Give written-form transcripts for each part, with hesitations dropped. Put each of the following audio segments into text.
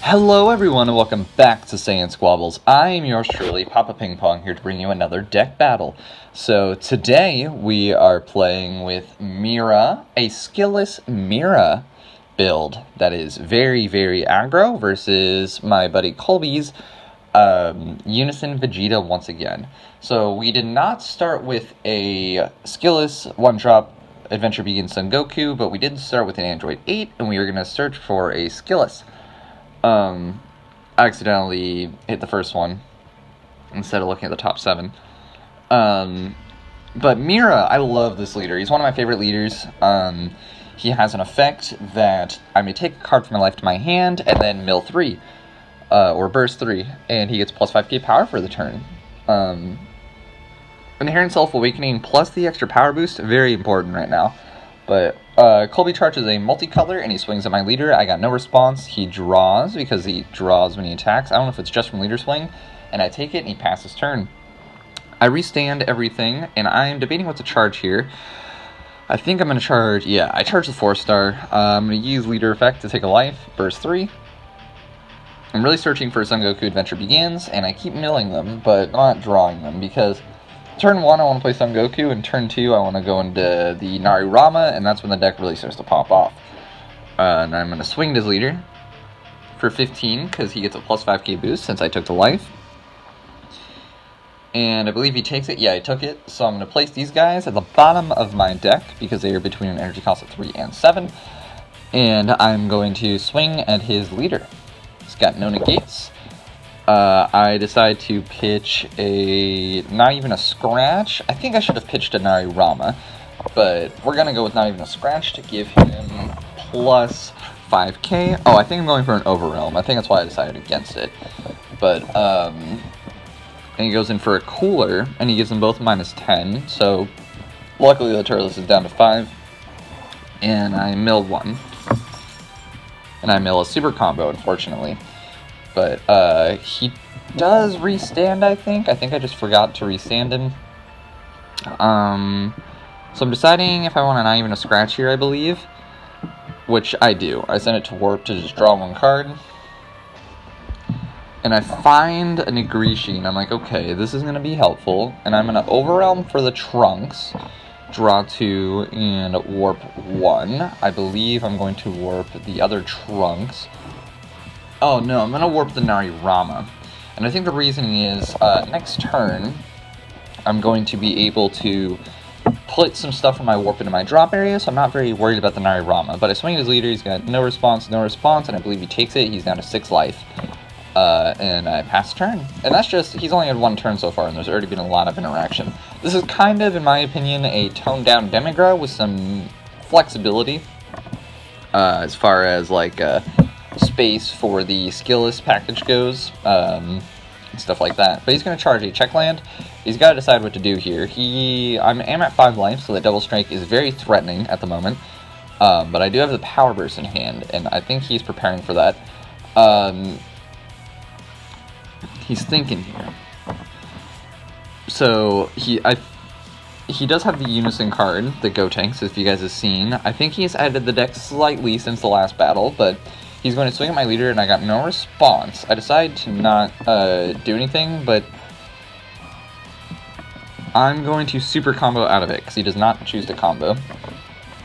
Hello everyone and welcome back to SaiyanSquabbles. I am yours truly, Papa Ping Pong, here to bring you another deck battle. So today we are playing with Mira, a Skilless Mira build that is very, very aggro versus my buddy Colby's Unison Vegeta once again. So we did not start with a Skilless one-drop Adventure Begins Son Goku, but we did start with an Android 8 and we are going to search for a Skilless. I accidentally hit the first one instead of looking at the top 7. But Mira, I love this leader. He's one of my favorite leaders. He has an effect that I may take a card from my life to my hand and then mill 3, or burst 3, and he gets plus 5k power for the turn. Inherent Self-Awakening plus the extra power boost, very important right now. But Colby charges a multicolor and he swings at my leader. I got no response. He draws because he draws when he attacks. I don't know if it's just from leader swing. And I take it and he passes turn. I restand everything and I'm debating what to charge here. I think I'm going to charge, I charge the 4-star. I'm going to use leader effect to take a life, burst 3. I'm really searching for Son Goku Adventure Begins and I keep milling them but not drawing them because turn 1, I want to play Son Goku, and turn 2, I want to go into the Nari Rama, and that's when the deck really starts to pop off. And I'm going to swing his leader for 15, because he gets a plus 5k boost since I took the life. And I believe he takes it. Yeah, he took it. So I'm going to place these guys at the bottom of my deck, because they are between an energy cost of 3 and 7. And I'm going to swing at his leader. He's got no negates. I decide to pitch not even a scratch. I think I should have pitched a Nari Rama, but we're going to go with not even a scratch to give him plus 5k. Oh, I think I'm going for an Overrealm. I think that's why I decided against it. But, and he goes in for a Cooler, and he gives them both minus 10, so luckily the Turles is down to 5, and I mill 1. And I mill a super combo, unfortunately. But he does restand, I think. I think I just forgot to restand him. So I'm deciding if I want not even a scratch here, I believe. Which I do. I send it to Warp to just draw 1 card. And I find a Nigrishi, and I'm like, okay, this is going to be helpful. And I'm going to Overwhelm for the Trunks. Draw 2 and Warp 1. I believe I'm going to Warp the other Trunks. Oh no, I'm going to warp the Nari Rama. And I think the reasoning is, next turn, I'm going to be able to put some stuff from my warp into my drop area, so I'm not very worried about the Nari Rama. But I swing his leader, he's got no response, and I believe he takes it, he's down to 6 life. And I pass turn. And that's just, he's only had 1 turn so far, and there's already been a lot of interaction. This is kind of, in my opinion, a toned-down Demigra with some flexibility. As far as, like, space for the Skilless package goes, and stuff like that. But he's going to charge a check land. He's got to decide what to do here. I'm at 5 life, so the Double Strike is very threatening at the moment. But I do have the Power Burst in hand, and I think he's preparing for that. He's thinking here. So he does have the Unison card, the Gotenks, if you guys have seen. I think he's added the deck slightly since the last battle, but he's going to swing at my leader, and I got no response. I decided to not do anything, but I'm going to super combo out of it, because he does not choose to combo.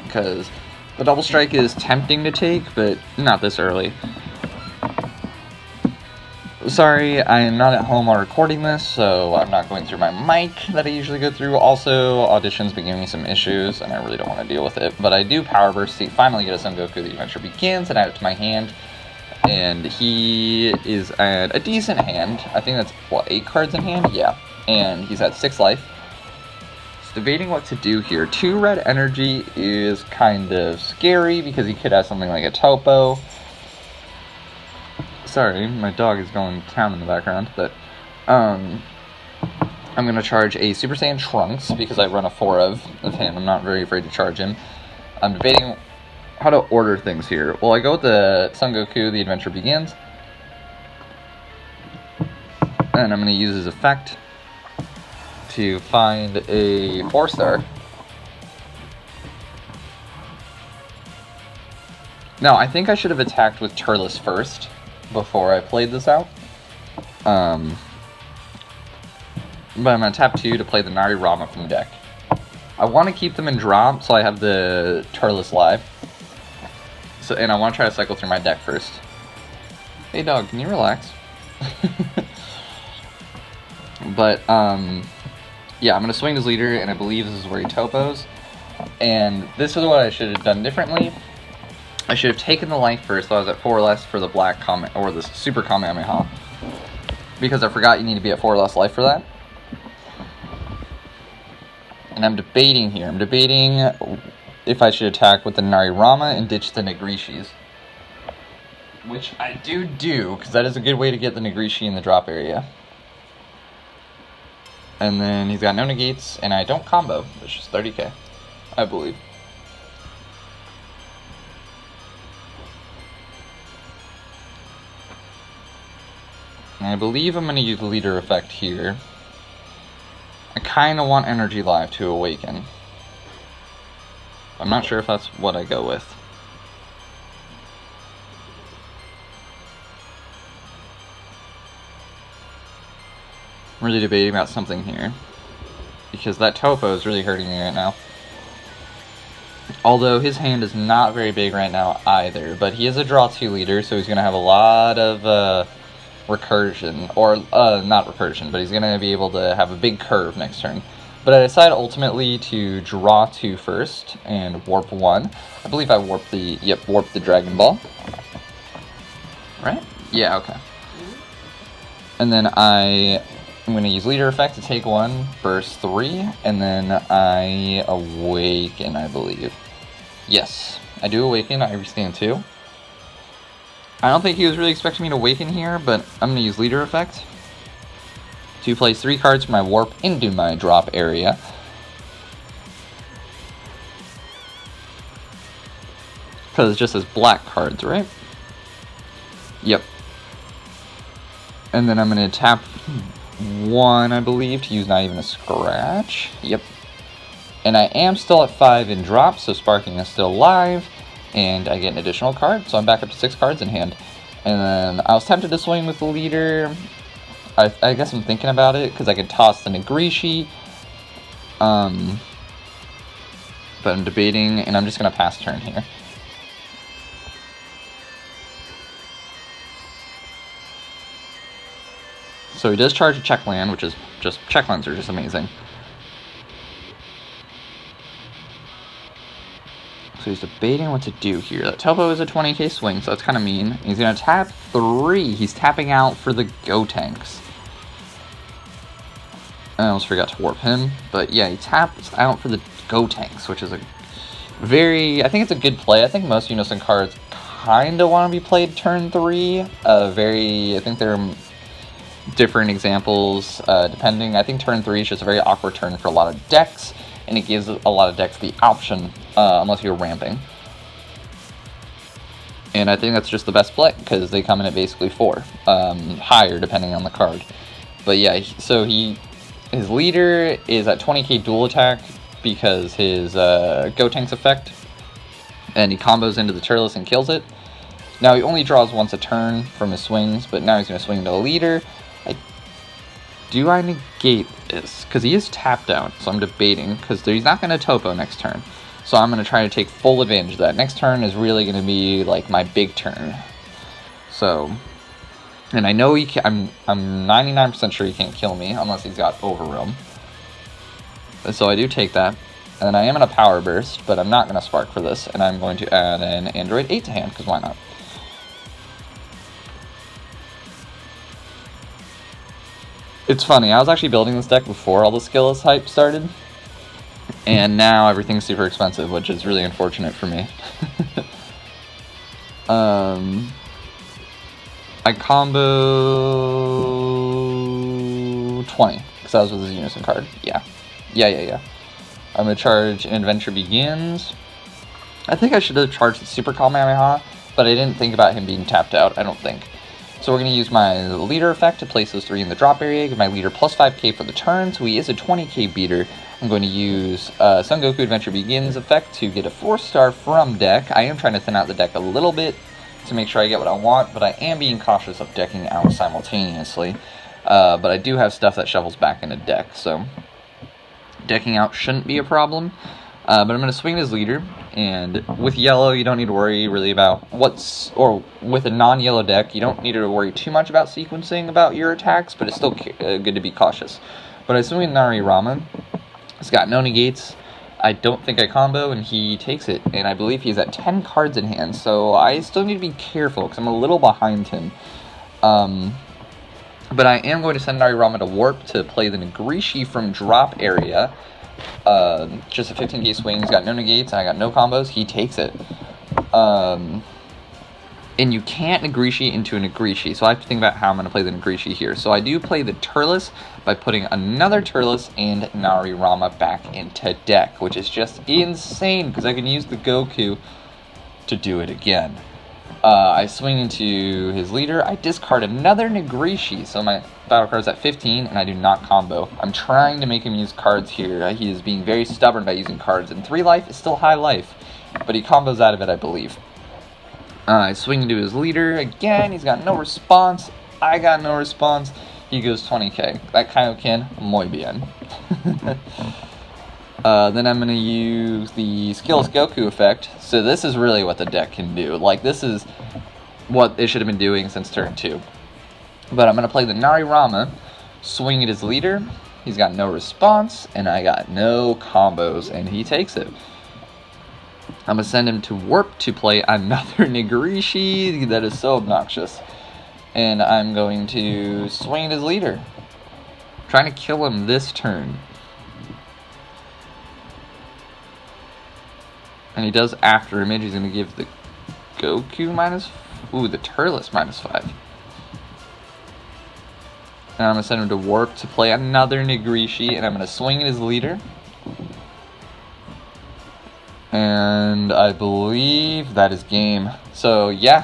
Because the Double Strike is tempting to take, but not this early. Sorry, I am not at home while recording this, so I'm not going through my mic that I usually go through. Also, Audition's been giving me some issues, and I really don't want to deal with it. But I do Power Burst to finally get a Son Goku The Adventure Begins and add it to my hand. And he is at a decent hand. I think that's, what, 8 cards in hand? Yeah. And he's at 6 life. Just debating what to do here. 2 red energy is kind of scary because he could have something like a Topo. Sorry, my dog is going to town in the background, but I'm going to charge a Super Saiyan Trunks because I run a 4 of him. I'm not very afraid to charge him. I'm debating how to order things here. Well, I go with the Son Goku, The Adventure Begins, and I'm going to use his effect to find a 4-star. Now, I think I should have attacked with Turles first, before I played this out. But I'm going to tap 2 to play the Narirama from deck. I want to keep them in drop, so I have the Turles live. So, and I want to try to cycle through my deck first. Hey dog, can you relax? But, yeah, I'm going to swing his leader, and I believe this is where he topos. And this is what I should have done differently. I should have taken the life first, so I was at 4 less for the black comment, or the super Kamehameha. Because I forgot you need to be at 4 less life for that. And I'm debating here. I'm debating if I should attack with the Narirama and ditch the Negrishis. Which I do, because that is a good way to get the Negrishi in the drop area. And then he's got no negates, and I don't combo. It's just 30k, I believe. And I believe I'm going to use the leader effect here. I kind of want Energy Live to awaken. I'm not sure if that's what I go with. I'm really debating about something here. Because that topo is really hurting me right now. Although his hand is not very big right now either. But he is a draw 2 leader, so he's going to have a lot of recursion. Or, not recursion, but he's going to be able to have a big curve next turn. But I decided ultimately to draw 2 first and warp 1. I believe I warped the, warped the Dragon Ball. Right? Yeah, okay. And then I'm going to use leader effect to take 1, burst 3, and then I awaken, I believe. Yes, I do awaken, I restand 2. I don't think he was really expecting me to awaken here, but I'm going to use leader effect to place 3 cards from my warp into my drop area. Because it just says black cards, right? Yep. And then I'm going to tap 1, I believe, to use not even a scratch. Yep. And I am still at 5 in drop, so Sparking is still live. And I get an additional card, so I'm back up to 6 cards in hand. And then I was tempted to swing with the leader. I guess I'm thinking about it, because I could toss the Negrishi. But I'm debating, and I'm just going to pass turn here. So he does charge a check land, which is just, check lands are just amazing. So he's debating what to do here. That topo is a 20k swing, so that's kind of mean. He's going to tap 3. He's tapping out for the Go Tanks. I almost forgot to warp him. But yeah, he taps out for the Go Tanks, which is a very... I think it's a good play. I think most Unison cards kind of want to be played turn 3. I think they're different examples depending. I think turn 3 is just a very awkward turn for a lot of decks. And it gives a lot of decks the option, unless you're ramping. And I think that's just the best play, because they come in at basically 4. Higher, depending on the card. But yeah, so his leader is at 20k dual attack, because his Go Tanks effect. And he combos into the Turles and kills it. Now he only draws once a turn from his swings, but now he's going to swing into the leader. Do I negate this? Because he is tapped out, so I'm debating, because he's not going to topo next turn. So I'm going to try to take full advantage of that. Next turn is really going to be, like, my big turn. So, and I know he can, I'm 99% sure he can't kill me, unless he's got Overwhelm. So I do take that. And then I am in a Power Burst, but I'm not going to Spark for this, and I'm going to add an Android 8 to hand, because why not? It's funny, I was actually building this deck before all the Skilless hype started, and now everything's super expensive, which is really unfortunate for me. I combo 20, because that was with his Unison card. Yeah. I'm going to charge an Adventure Begins. I think I should have charged the Super Kamehameha, but I didn't think about him being tapped out, I don't think. So we're going to use my leader effect to place those 3 in the drop area, give my leader plus 5k for the turn, so he is a 20k beater. I'm going to use Son Goku Adventure Begins effect to get a 4-star from deck. I am trying to thin out the deck a little bit, to make sure I get what I want, but I am being cautious of decking out simultaneously. But I do have stuff that shuffles back into deck, so decking out shouldn't be a problem. But I'm going to swing his leader, and with yellow, you don't need to worry really about with a non-yellow deck, you don't need to worry too much about sequencing about your attacks, but it's still good to be cautious. But I swing Narirama. It's got no negates. I don't think I combo, and he takes it, and I believe he's at 10 cards in hand, so I still need to be careful, because I'm a little behind him. But I am going to send Narirama to Warp to play the Nagrishi from drop area. Just a 15k swing, he's got no negates, and I got no combos, he takes it. And you can't Nagrishi into a Nagrishi, so I have to think about how I'm going to play the Nagrishi here. So I do play the Turles by putting another Turles and Narirama back into deck, which is just insane, because I can use the Goku to do it again. I swing into his leader, I discard another Nagrishi, so my battle card's at 15, and I do not combo. I'm trying to make him use cards here. He is being very stubborn by using cards, and 3 life is still high life, but he combos out of it, I believe. I swing into his leader again. He's got no response. I got no response. He goes 20k. That kind of can muy bien. Then I'm going to use the Skilless Goku effect. So this is really what the deck can do. Like, this is what it should have been doing since turn 2. But I'm going to play the Narirama, swing at his leader. He's got no response, and I got no combos, and he takes it. I'm going to send him to Warp to play another Nagrishi. That is so obnoxious. And I'm going to swing at his leader. Trying to kill him this turn. And he does after image. He's going to give the Goku the Turles -5. And I'm going to send him to Warp to play another Nagrishi. And I'm going to swing at his leader. And I believe that is game. So yeah,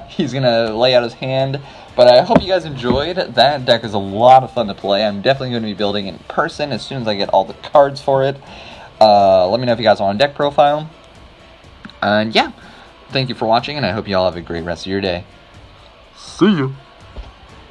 he's going to lay out his hand. But I hope you guys enjoyed. That deck is a lot of fun to play. I'm definitely going to be building in person as soon as I get all the cards for it. Let me know if you guys want a deck profile. And yeah, thank you for watching, and I hope you all have a great rest of your day. See you.